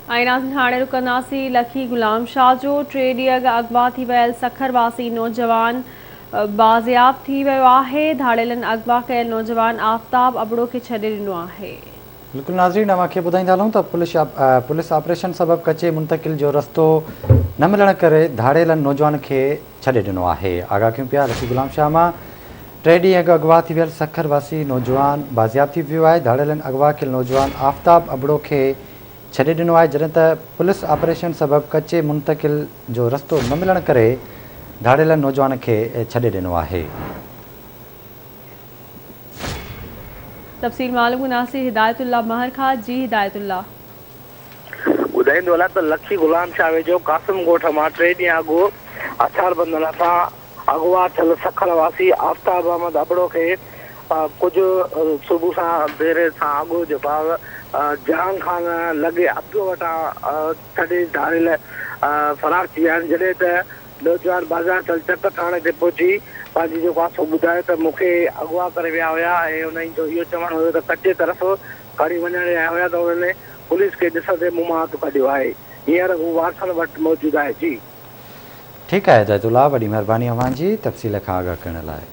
नाज़रीन हाणे रुकंदासीं लखी गुलाम शाह जो 3 ॾींहं अॻु थी वियल सखरवासी नौजवान बाज़ियाब थी वियो आहे। धाड़ेलनि अगवा कयल नौजवान आफ़ताब अबड़ो खे छॾे ॾिनो आहे। बिल्कुल नाज़रीन अवांखे ॿुधाईंदा हलूं त पुलिस ऑपरेशन सबबि कचे मुंतकिल जो रस्तो न मिलण करे धाड़ेलनि नौजवान खे छॾे ॾिनो आहे। आगाह कयूं पिया लखी गुलाम शाह मां 3 ॾींहं अॻु अगवा थी वियल सखरवासी नौजवान बाज़ियाब थी वियो आहे। धाड़ेलनि अगवा कयल नौजवान आफ़ताब अबड़ो खे छॾे ॾिनो आहे, जॾहिं त पुलिस ऑपरेशन सबबि कचे मुंतकिल जो रस्तो न मिलण करे धाड़ेलनि नौजवान खे छॾे ॾिनो आहे। तफ़सील मालूम कंदासीं हिदायतुल्लाह महर खां। जी हिदायतुल्लाह ॿुधाईंदो हलां त लखी गुलाम शाह वेझो कासिम ॻोठ मां 3 ॾींहं अॻु हथियार बंदन सां अगवा थियल सखरवासी आफ़ताब अहमद अबड़ो खे कुझु सुबुह सां देर सां अॻु जेको आहे जहान खान लॻे अॻु वटां छॾे धाड़ेल फरार थी विया आहिनि। जॾहिं त नौजवान बाज़ार थियल चक थाणे ते पहुची पंहिंजी जेको आहे सो ॿुधायो त मूंखे अगवा करे विया हुया ऐं उन्हनि जो इहो चवणु हुयो त कचे तरफ़ खणी वञण आया हुया, त उन्हनि पुलिस खे ॾिसंदे मुंहुं मां हथु कढियो आहे। हींअर हू वारसनि वटि मौजूदु आहे। जी ठीकु आहे हिदायतुल्लाह, वॾी महिरबानी अव्हां जी तफ़सील खां आगाह करण लाइ।